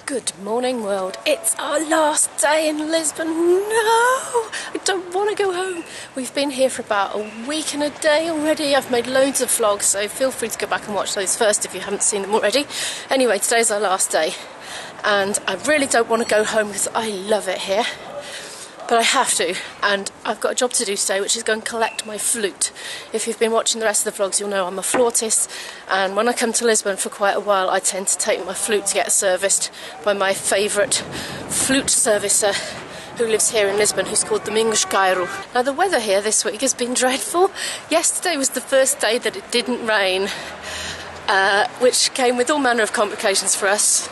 Good morning, world. It's our last day in Lisbon. No! I don't want to go home. We've been here for about a week and a day already. I've made loads of vlogs, so feel free to go back and watch those first if you haven't seen them already. Anyway, today's our last day, and I really don't want to go home because I love it here. But I have to, and I've got a job to do today, which is go and collect my flute. If you've been watching the rest of the vlogs, you'll know I'm a flautist, and when I come to Lisbon for quite a while, I tend to take my flute to get serviced by my favourite flute servicer who lives here in Lisbon, who's called Domingos Bairro. Now, the weather here this week has been dreadful. Yesterday was the first day that it didn't rain, which came with all manner of complications for us,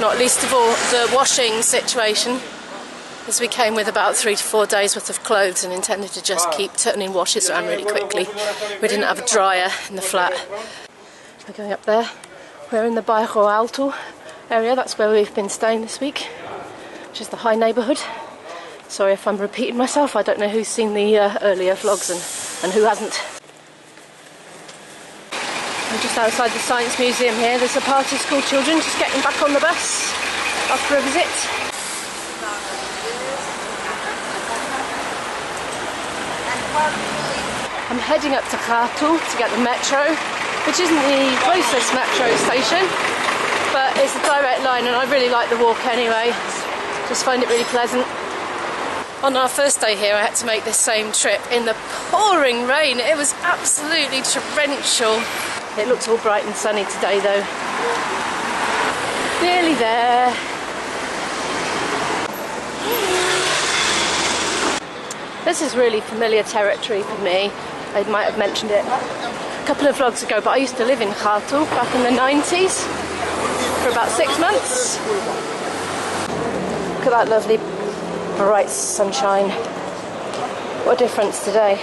not least of all the washing situation, as we came with about 3 to 4 days worth of clothes and intended to just keep turning washes around really quickly. We didn't have a dryer in the flat. We're going up there. We're in the Bairro Alto area. That's where we've been staying this week, which is the high neighbourhood. Sorry if I'm repeating myself. I don't know who's seen the earlier vlogs and who hasn't. I'm just outside the Science Museum here. There's a party of school children just getting back on the bus after a visit. I'm heading up to Rato to get the metro, which isn't the closest metro station, but it's a direct line and I really like the walk anyway. Just find it really pleasant. On our first day here I had to make this same trip in the pouring rain. It was absolutely torrential. It looks all bright and sunny today though. Nearly there. This is really familiar territory for me. I might have mentioned it a couple of vlogs ago, but I used to live in Rato back in the 90s for about 6 months. Look at that lovely bright sunshine. What a difference today.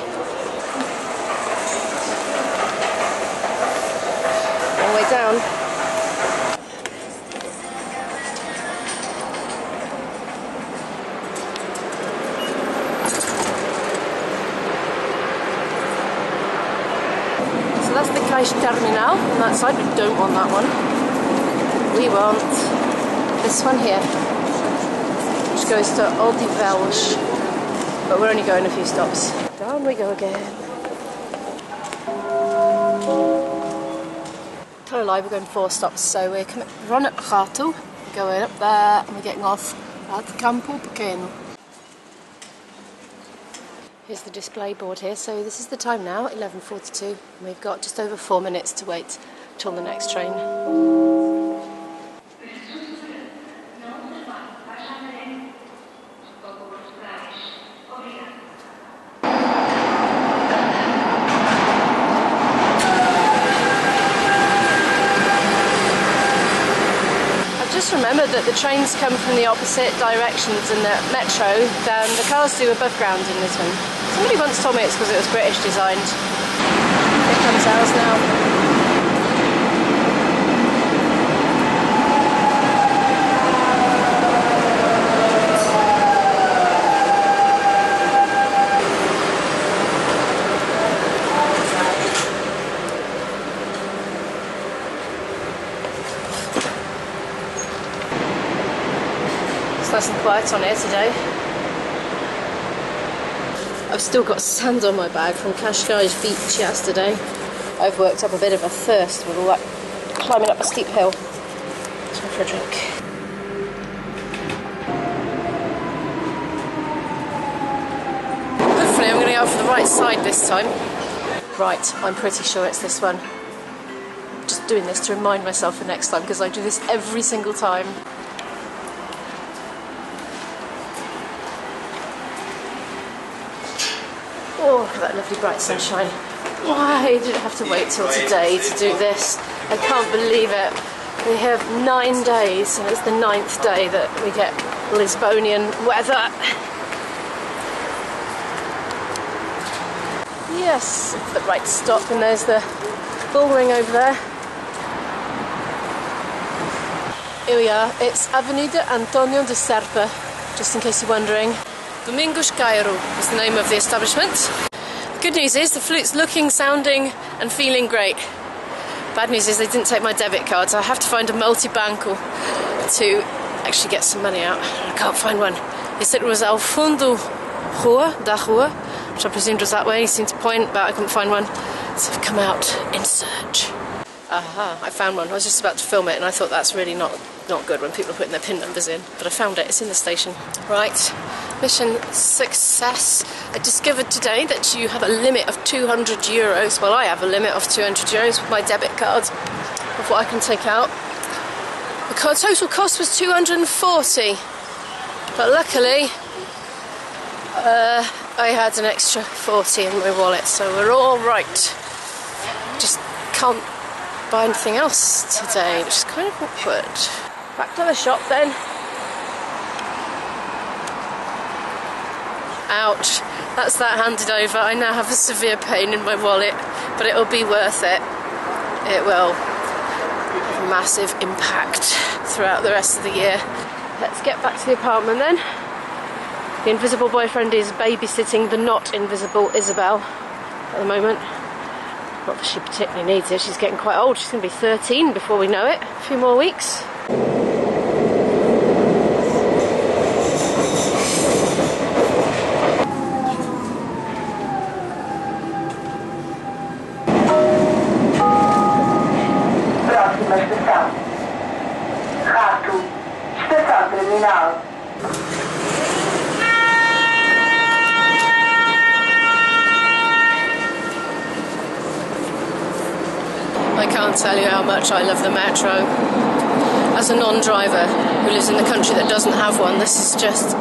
Long way down. That's the Caixa Terminal on that side. We don't want that one. We want this one here, which goes to Odivelas, but we're only going a few stops. Down we go again. Tell a lie, we're going 4 stops, so we're on at Rato, we're going up there, and we're getting off at Campo Pequeno. Here's the display board here, so this is the time now, 11:42, and we've got just over 4 minutes to wait till the next train. Just remembered that the trains come from the opposite directions in the metro than the cars do above ground in Lisbon. Somebody once told me it's because it was British designed. Here comes ours now. It's nice and quiet on here today. I've still got sand on my bag from Cascais Beach yesterday. I've worked up a bit of a thirst with all that climbing up a steep hill. Time for a drink. Hopefully I'm going to go for the right side this time. Right, I'm pretty sure it's this one. I'm just doing this to remind myself for next time because I do this every single time. Oh, that lovely bright sunshine. Why did it have to wait till today to do this? I can't believe it. We have 9 days, and it's the 9th day that we get Lisbonian weather. Yes, it's the right stop, and there's the bull ring over there. Here we are. It's Avenida Antonio de Serpa, just in case you're wondering. Domingos Bairro is the name of the establishment. The good news is the flute's looking, sounding and feeling great. Bad news is they didn't take my debit card, so I have to find a multi-bank or to actually get some money out. I can't find one. He said it was ao fundo da rua, which I presumed was that way. He seemed to point, but I couldn't find one. So I've come out in search. Aha, I found one. I was just about to film it and I thought that's really not good when people are putting their PIN numbers in. But I found it. It's in the station. Right. Mission success. I discovered today that you have a limit of 200 euros. Well, I have a limit of 200 euros with my debit card of what I can take out. The total cost was 240. But luckily, I had an extra 40 in my wallet, so we're all right. Just can't buy anything else today, which is kind of awkward. Back to the shop then. Ouch, that's that handed over. I now have a severe pain in my wallet, but it'll be worth it. It will have a massive impact throughout the rest of the year. Let's get back to the apartment then. The invisible boyfriend is babysitting the not invisible Isabel at the moment. Not that she particularly needs it, she's getting quite old. She's going to be 13 before we know it. A few more weeks. Próxima estação. Rato. Estação terminal. I can't tell you how much I love the metro. As a non-driver who lives in the country that doesn't have one, this is just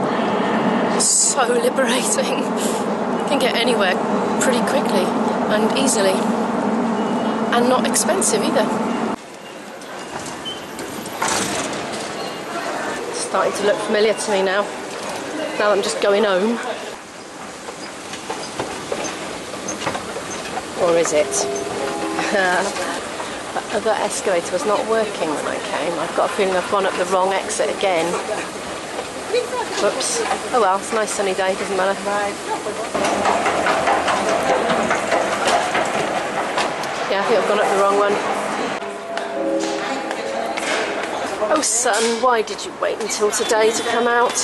so liberating. You can get anywhere pretty quickly and easily, and not expensive either. It's starting to look familiar to me now that I'm just going home. Or is it? That other escalator was not working when I came. I've got a feeling I've gone up the wrong exit again. Whoops. Oh well, it's a nice sunny day, doesn't matter. Yeah, I think I've gone up the wrong one. Oh son, why did you wait until today to come out?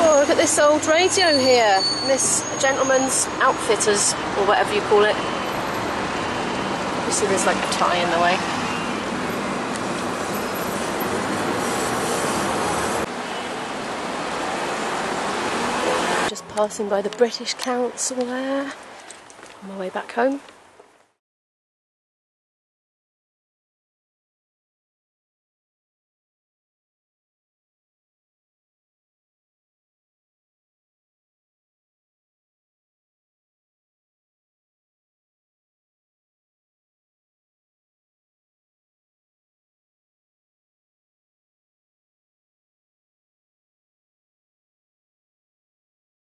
Oh, look at this old radio here. This gentleman's outfitters, or whatever you call it. You see there's like a tie in the way. Just passing by the British Council there. On my way back home.